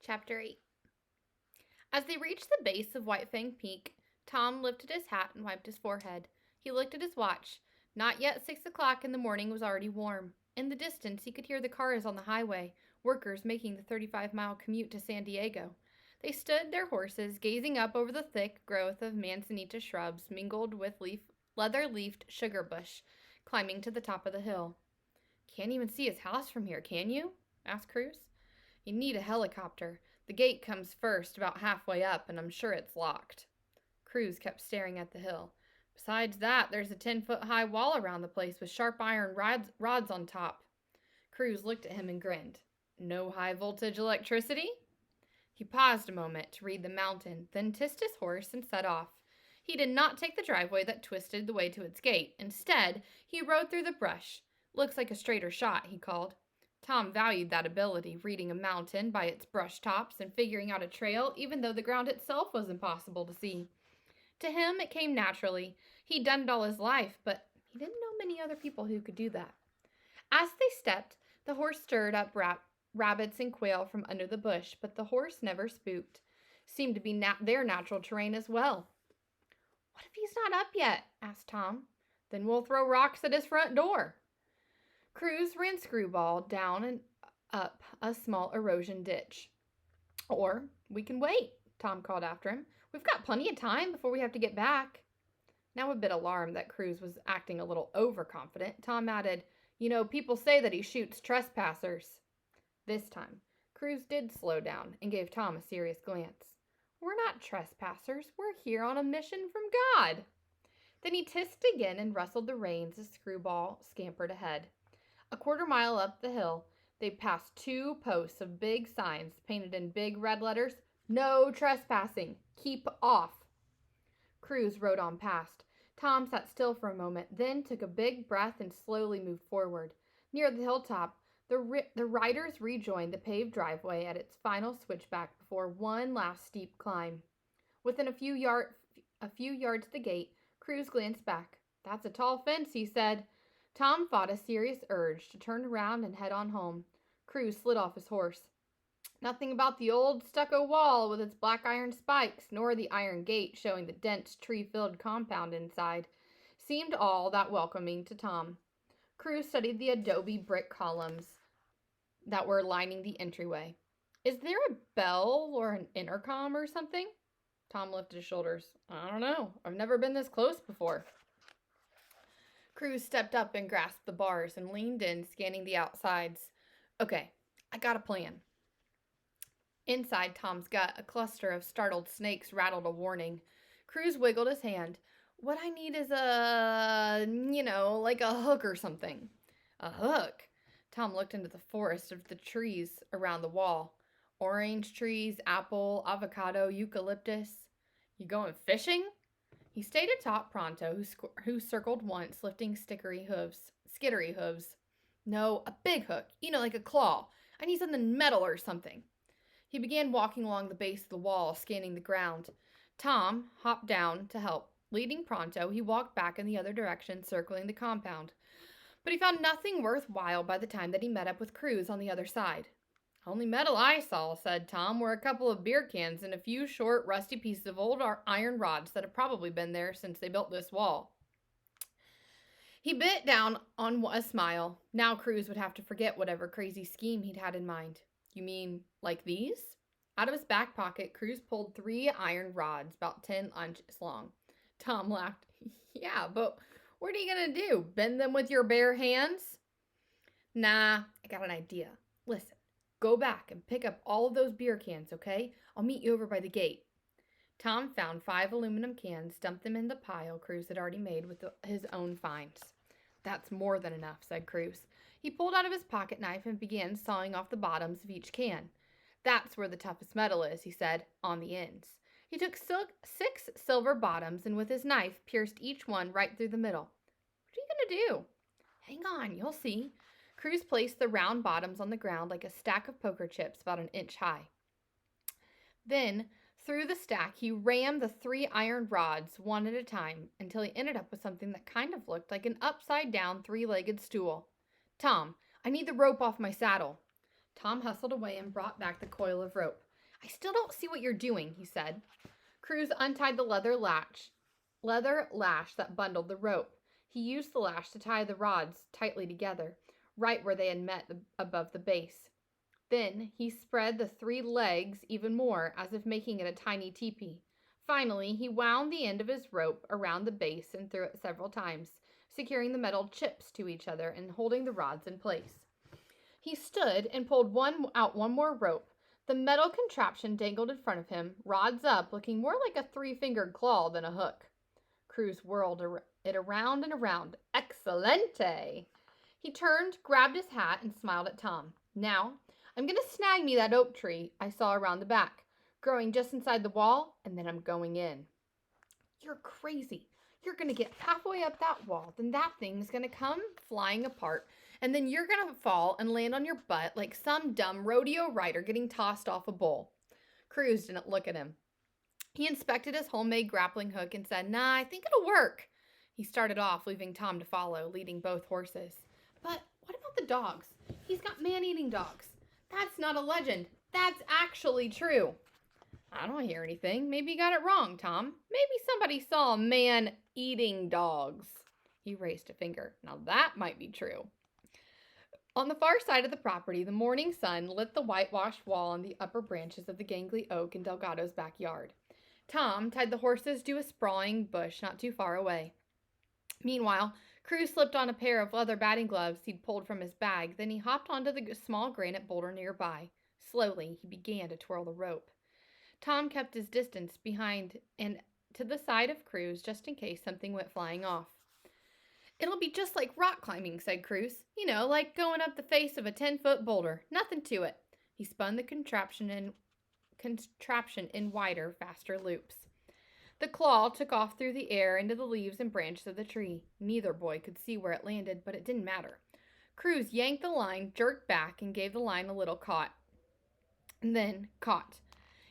Chapter 8. As they reached the base of White Fang Peak, Tom lifted his hat and wiped his forehead. He looked at his watch. Not yet 6 o'clock in the morning was already warm. In the distance, he could hear the cars on the highway, workers making the 35-mile commute to San Diego. They stood their horses, gazing up over the thick growth of manzanita shrubs mingled with leather-leafed sugar bush, climbing to the top of the hill. "Can't even see his house from here, can you?" asked Cruz. "You need a helicopter. The gate comes first, about halfway up, and I'm sure it's locked." Cruz kept staring at the hill. "Besides that, there's a 10-foot-high wall around the place with sharp iron rods on top." Cruz looked at him and grinned. "No high-voltage electricity?" He paused a moment to read the mountain, then tissed his horse and set off. He did not take the driveway that twisted the way to its gate. Instead, he rode through the brush. "Looks like a straighter shot," he called. Tom valued that ability, reading a mountain by its brush tops and figuring out a trail even though the ground itself was impossible to see. To him, it came naturally. He'd done it all his life, but he didn't know many other people who could do that. As they stepped, the horse stirred up rabbits and quail from under the bush, but the horse never spooked. Seemed to be their natural terrain as well. "What if he's not up yet?" asked Tom. "Then we'll throw rocks at his front door." Cruz ran Screwball down and up a small erosion ditch. "Or we can wait," Tom called after him. "We've got plenty of time before we have to get back." Now a bit alarmed that Cruz was acting a little overconfident, Tom added, "People say that he shoots trespassers." This time, Cruz did slow down and gave Tom a serious glance. "We're not trespassers. We're here on a mission from God." Then he tissed again and rustled the reins as Screwball scampered ahead. A quarter-mile up the hill, they passed 2 posts of big signs painted in big red letters, "No trespassing. Keep off." Cruz rode on past. Tom sat still for a moment, then took a big breath and slowly moved forward. Near the hilltop, the riders rejoined the paved driveway at its final switchback before one last steep climb. Within a few yards of the gate, Cruz glanced back. "That's a tall fence," he said. Tom fought a serious urge to turn around and head on home. Cruz slid off his horse. Nothing about the old stucco wall with its black iron spikes, nor the iron gate showing the dense tree-filled compound inside, seemed all that welcoming to Tom. Cruz studied the adobe brick columns that were lining the entryway. "Is there a bell or an intercom or something?" Tom lifted his shoulders. "I don't know. I've never been this close before." Cruz stepped up and grasped the bars and leaned in, scanning the outsides. "Okay, I got a plan." Inside Tom's gut, a cluster of startled snakes rattled a warning. Cruz wiggled his hand. "What I need is like a hook or something." "A hook?" Tom looked into the forest of the trees around the wall. Orange trees, apple, avocado, eucalyptus. "You going fishing?" He stayed atop Pronto, who circled once, lifting skittery hooves. "No, a big hook, like a claw. I need something metal or something." He began walking along the base of the wall, scanning the ground. Tom hopped down to help. Leading Pronto, he walked back in the other direction, circling the compound. But he found nothing worthwhile by the time that he met up with Cruz on the other side. "Only metal I saw," said Tom, "were a couple of beer cans and a few short, rusty pieces of old iron rods that have probably been there since they built this wall." He bit down on a smile. Now Cruz would have to forget whatever crazy scheme he'd had in mind. "You mean like these?" Out of his back pocket, Cruz pulled 3 iron rods about 10 inches long. Tom laughed. "Yeah, but what are you going to do? Bend them with your bare hands?" "Nah, I got an idea. Listen. Go back and pick up all of those beer cans, okay? I'll meet you over by the gate." Tom found 5 aluminum cans, dumped them in the pile Cruz had already made with his own finds. "That's more than enough," said Cruz. He pulled out of his pocket knife and began sawing off the bottoms of each can. "That's where the toughest metal is," he said, "on the ends." He took 6 silver bottoms and with his knife pierced each one right through the middle. "What are you going to do?" "Hang on, you'll see." Cruz placed the round bottoms on the ground like a stack of poker chips about an inch high. Then, through the stack, he rammed the 3 iron rods one at a time until he ended up with something that kind of looked like an upside-down 3-legged stool. "Tom, I need the rope off my saddle." Tom hustled away and brought back the coil of rope. I still don't see what you're doing, he said. Cruz untied the leather lash that bundled the rope. He used the lash to tie the rods tightly together, right where they had met above the base. Then he spread the 3 legs even more, as if making it a tiny teepee. Finally, he wound the end of his rope around the base and threw it several times, securing the metal chips to each other and holding the rods in place. He stood and pulled out one more rope. The metal contraption dangled in front of him, rods up, looking more like a 3-fingered claw than a hook. Cruz whirled it around and around. Excelente! He turned, grabbed his hat, and smiled at Tom. Now, I'm going to snag me that oak tree I saw around the back, growing just inside the wall, and then I'm going in. You're crazy. You're going to get halfway up that wall, then that thing's going to come flying apart, and then you're going to fall and land on your butt like some dumb rodeo rider getting tossed off a bull. Cruz didn't look at him. He inspected his homemade grappling hook and said, "Nah, I think it'll work." He started off, leaving Tom to follow, leading both horses. But what about the dogs? He's got man-eating dogs. That's not a legend. That's actually true. I don't hear anything. Maybe you got it wrong, Tom. Maybe somebody saw a man eating dogs. He raised a finger. Now that might be true. On the far side of the property, the morning sun lit the whitewashed wall and the upper branches of the gangly oak in Delgado's backyard. Tom tied the horses to a sprawling bush not too far away. Meanwhile, Cruz slipped on a pair of leather batting gloves he'd pulled from his bag. Then he hopped onto the small granite boulder nearby. Slowly, he began to twirl the rope. Tom kept his distance behind and to the side of Cruz just in case something went flying off. "It'll be just like rock climbing," said Cruz. "You know, like going up the face of a 10-foot boulder. Nothing to it." He spun the contraption in wider, faster loops. The claw took off through the air into the leaves and branches of the tree. Neither boy could see where it landed, but it didn't matter. Cruz yanked the line, jerked back, and gave the line a little caught. And then caught.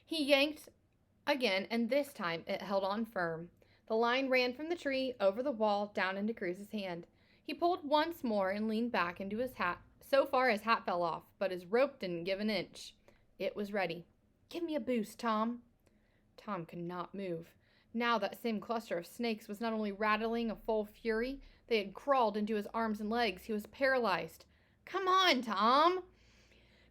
He yanked again, and this time it held on firm. The line ran from the tree, over the wall, down into Cruz's hand. He pulled once more and leaned back into his hat. So far his hat fell off, but his rope didn't give an inch. It was ready. "Give me a boost, Tom." Tom could not move. Now that same cluster of snakes was not only rattling a full fury, they had crawled into his arms and legs. He was paralyzed. "Come on, Tom."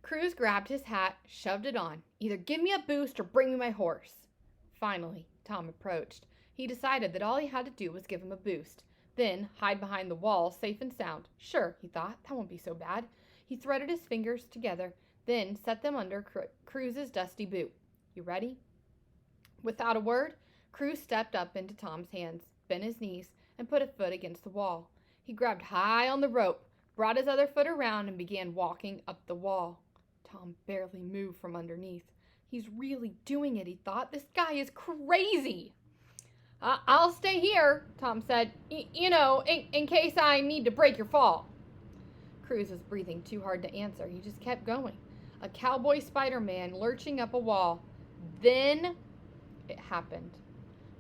Cruz grabbed his hat, shoved it on. "Either give me a boost or bring me my horse." Finally, Tom approached. He decided that all he had to do was give him a boost. Then hide behind the wall, safe and sound. Sure, he thought, that won't be so bad. He threaded his fingers together, then set them under Cruz's dusty boot. "You ready?" Without a word, Cruz stepped up into Tom's hands, bent his knees, and put a foot against the wall. He grabbed high on the rope, brought his other foot around, and began walking up the wall. Tom barely moved from underneath. He's really doing it, he thought. This guy is crazy. "I'll stay here," Tom said, in case I need to break your fall." Cruz was breathing too hard to answer. He just kept going. A cowboy Spider-Man lurching up a wall. Then it happened.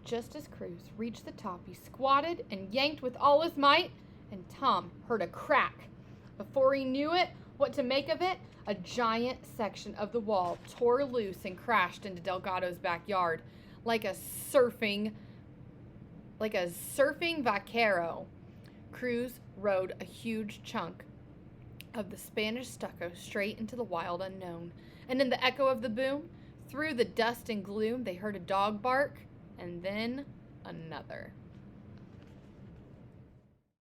Just as Cruz reached the top, he squatted and yanked with all his might, and Tom heard a crack. Before he knew what to make of it, a giant section of the wall tore loose and crashed into Delgado's backyard like a surfing vaquero. Cruz rode a huge chunk of the Spanish stucco straight into the wild unknown, and in the echo of the boom, through the dust and gloom, they heard a dog bark, and then another.